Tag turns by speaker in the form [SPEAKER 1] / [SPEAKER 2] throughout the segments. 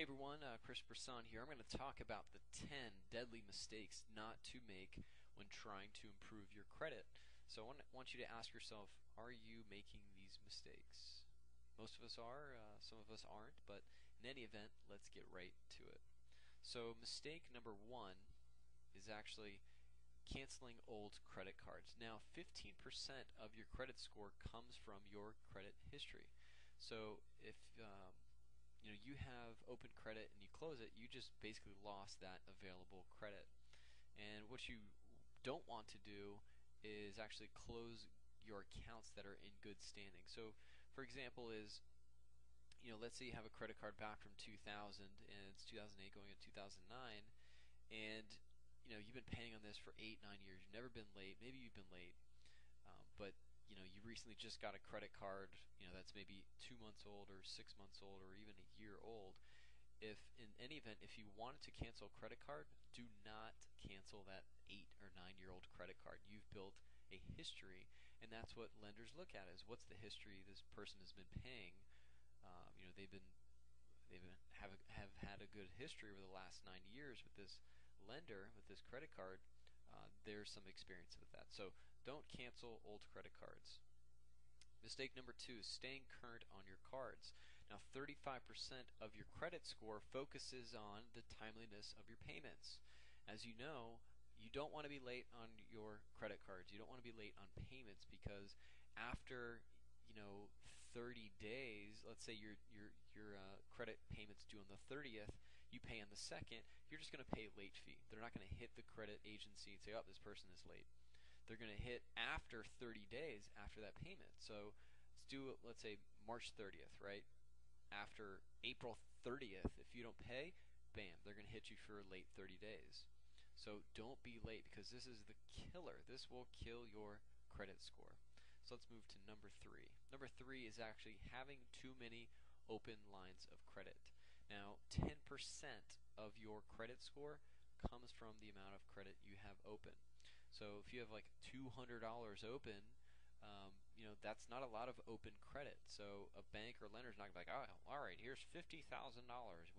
[SPEAKER 1] Hey everyone, Chris Brisson here. I'm going to talk about the 10 deadly mistakes not to make when trying to improve your credit. So I want you to ask yourself, are you making these mistakes? Most of us are, some of us aren't, but in any event, let's get right to it. So mistake number one is actually canceling old credit cards. Now 15% of your credit score comes from your credit history. So if you have open credit and you close it, you just basically lost that available credit. And what you don't want to do is actually close your accounts that are in good standing. So for example is, let's say you have a credit card back from 2000 and it's 2008 going into 2009, and you've been paying on this for 8-9 years. You've never been late. Maybe you've been late, but you recently just got a credit card, that's maybe 2 months old or 6 months old or even a year old. If in any event, if you wanted to cancel a credit card, do not cancel that 8 or 9-year-old credit card. You've built a history, and that's what lenders look at, is what's the history this person has been paying. Have had a good history over the last 9 years with this lender, with this credit card. There's some experience with that. So don't cancel old credit cards. Mistake number two is staying current on your cards. Now 35% of your credit score focuses on the timeliness of your payments. As you know, you don't want to be late on your credit cards. You don't want to be late on payments, because after 30 days, let's say your credit payment's due on the 30th, you pay on the 2nd, you're just going to pay a late fee. They're not going to hit the credit agency and say, oh, this person is late. They're going to hit after 30 days after that payment. So let's do, let's say, March 30th, right? After April 30th, if you don't pay, bam, they're going to hit you for late 30 days. So don't be late, because this is the killer. This will kill your credit score. So let's move to number three. Number three is actually having too many open lines of credit. Now 10% of your credit score comes from the amount of credit you have open. So if you have like $200 open, that's not a lot of open credit. So a bank or lender is not going to be like, oh, all right, here's $50,000.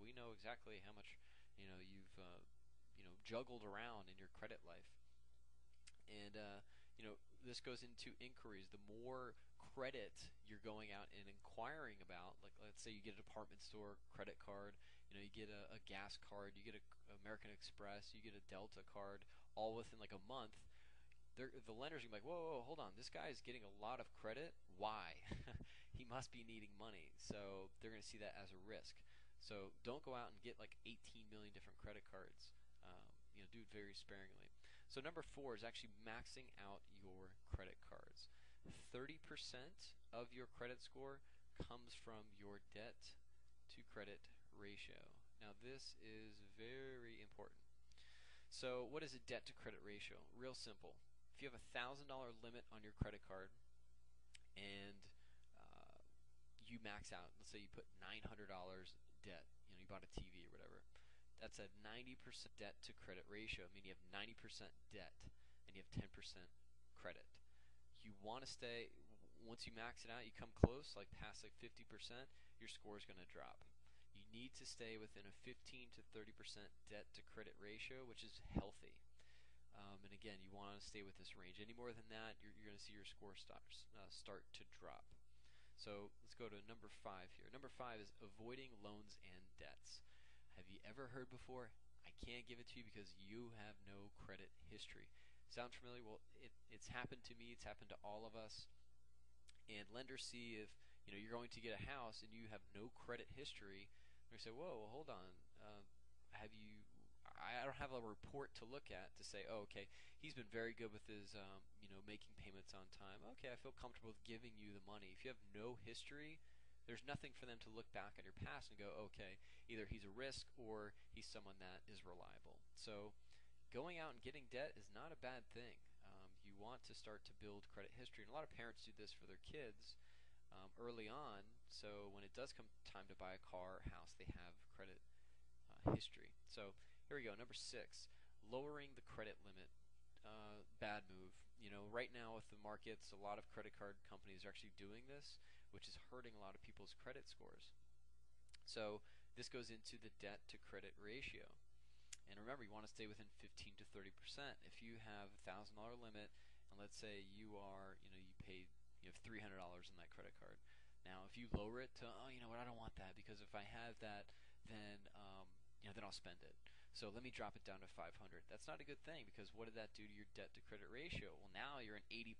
[SPEAKER 1] We know exactly how much you've juggled around in your credit life. And this goes into inquiries. The more credit you're going out and inquiring about, like let's say you get a department store credit card, you get a gas card, you get a American Express, you get a Delta card, all within like a month. The lenders are gonna be like, whoa, hold on, this guy is getting a lot of credit. Why? He must be needing money. So they're going to see that as a risk. So don't go out and get like 18 million different credit cards. Do it very sparingly. So number four is actually maxing out your credit cards. 30% of your credit score comes from your debt to credit ratio. Now this is very important. So what is a debt to credit ratio? Real simple. If you have a $1,000 limit on your credit card and you max out, let's say you put $900 debt, you bought a TV or whatever, that's a 90% debt to credit ratio. I mean, you have 90% debt and you have 10% credit. You want to stay, once you max it out, you come close, like past like 50%, your score is going to drop. You need to stay within a 15 to 30% debt to credit ratio, which is healthy. And again, you want to stay with this range. Any more than that, you're going to see your score start to drop. So let's go to number five here. Number five is avoiding loans and debts. Have you ever heard before, I can't give it to you because you have no credit history? Sound familiar? Well, it's happened to me. It's happened to all of us. And lenders see if you're going to get a house and you have no credit history, they say, whoa, well, hold on. I don't have a report to look at to say, oh, okay, he's been very good with his making payments on time. Okay, I feel comfortable with giving you the money. If you have no history, there's nothing for them to look back at your past and go, okay, either he's a risk or he's someone that is reliable. So going out and getting debt is not a bad thing. You want to start to build credit history, and a lot of parents do this for their kids early on, so when it does come time to buy a car or house, they have credit history. So here we go, number six, lowering the credit limit. Bad move. Right now with the markets, a lot of credit card companies are actually doing this, which is hurting a lot of people's credit scores. So This goes into the debt to credit ratio. And remember, you want to stay within 15 to 30%. If you have a $1,000 limit, and let's say you are, you paid, you have $300 in that credit card. Now, if you lower it to, oh, you know what, I don't want that because if I have that, then, then I'll spend it. So let me drop it down to 500. That's not a good thing because what did that do to your debt to credit ratio? Well, now you're at 80%.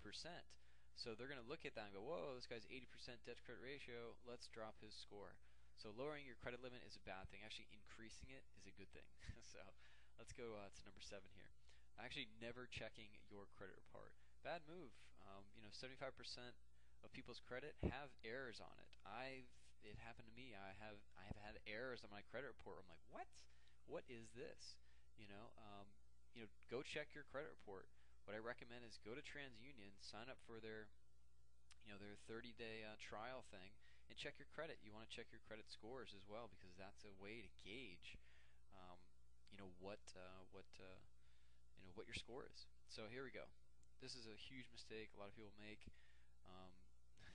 [SPEAKER 1] So they're going to look at that and go, whoa, this guy's 80% debt to credit ratio. Let's drop his score. So lowering your credit limit is a bad thing. Actually, increasing it is a good thing. So let's go to number 7 here. Actually, never checking your credit report. Bad move. 75% of people's credit have errors on it. It happened to me. I have had errors on my credit report. I'm like, what? What is this? Go check your credit report. What I recommend is go to TransUnion, sign up for their 30-day trial thing, and check your credit. You want to check your credit scores as well because that's a way to gauge, what your score is. So here we go. This is a huge mistake a lot of people make.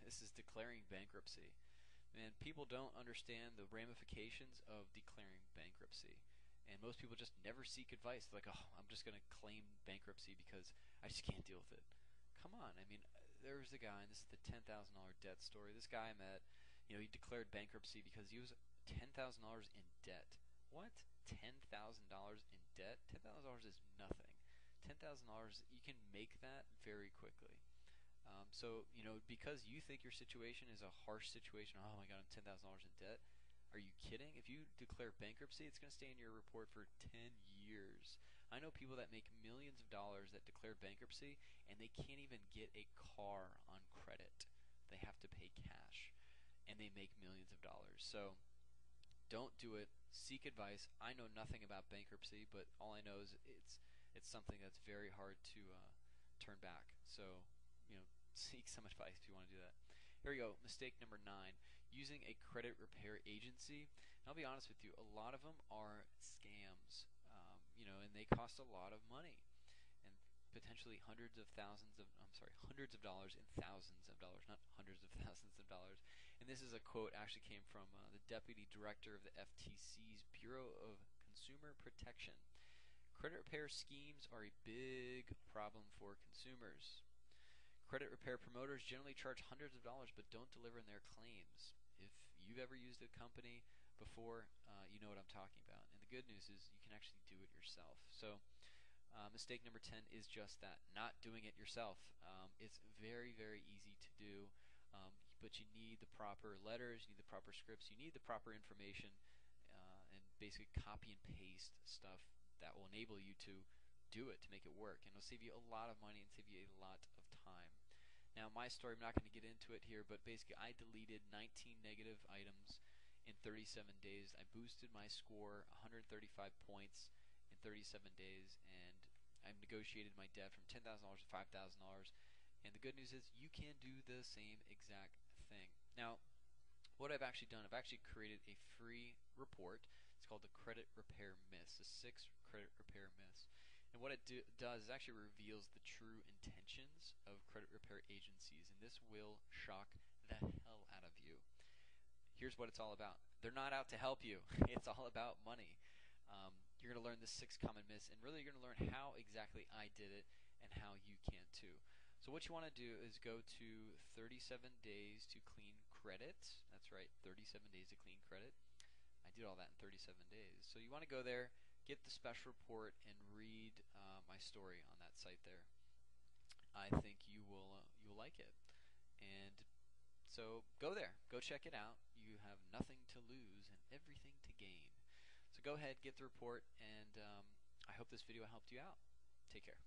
[SPEAKER 1] This is declaring bankruptcy. Man, people don't understand the ramifications of declaring bankruptcy. And most people just never seek advice. They're like, oh, I'm just going to claim bankruptcy because I just can't deal with it. Come on. I mean, there's a guy, and this is the $10,000 debt story. This guy I met, he declared bankruptcy because he was $10,000 in debt. What? $10,000 in debt? $10,000 is nothing. $10,000, you can make that very quickly. Because you think your situation is a harsh situation, oh my God, I'm $10,000 in debt. Are you kidding? If you declare bankruptcy, it's going to stay in your report for 10 years. I know people that make millions of dollars that declare bankruptcy, and they can't even get a car on credit. They have to pay cash, and they make millions of dollars. So don't do it. Seek advice. I know nothing about bankruptcy, but all I know is it's something that's very hard to turn back. So, seek some advice if you want to do that. Here we go. Mistake number 9. Using a credit repair agency. And I'll be honest with you, a lot of them are scams, and they cost a lot of money, and potentially hundreds of dollars and thousands of dollars, not hundreds of thousands of dollars. And this is a quote actually came from the Deputy Director of the FTC's Bureau of Consumer Protection. Credit repair schemes are a big problem for consumers. Credit repair promoters generally charge hundreds of dollars but don't deliver in their claims. If you've ever used a company before, you know what I'm talking about. And the good news is you can actually do it yourself. So mistake number 10 is just that, not doing it yourself. It's very, very easy to do, but you need the proper letters, you need the proper scripts, you need the proper information, and basically copy and paste stuff that will enable you to do it, to make it work. And it'll save you a lot of money and save you a lot of time. Now, my story, I'm not going to get into it here, but basically I deleted 19 negative items in 37 days. I boosted my score 135 points in 37 days, and I negotiated my debt from $10,000 to $5,000. And the good news is you can do the same exact thing. Now, what I've actually done, I've actually created a free report. It's called the Credit Repair Myths, the 6 Credit Repair Myths. And what it does is actually reveals the true intentions of credit repair agencies, and this will shock the hell out of you. Here's what it's all about. They're not out to help you. It's all about money. You're going to learn the 6 common myths, and really you're going to learn how exactly I did it and how you can too. So what you want to do is go to 37 days to clean credit. That's right, 37 days to clean credit. I did all that in 37 days. So you want to go there, get the special report, and read my story on that site there. I think you will like it. And so go there. Go check it out. You have nothing to lose and everything to gain. So go ahead, get the report, and I hope this video helped you out. Take care.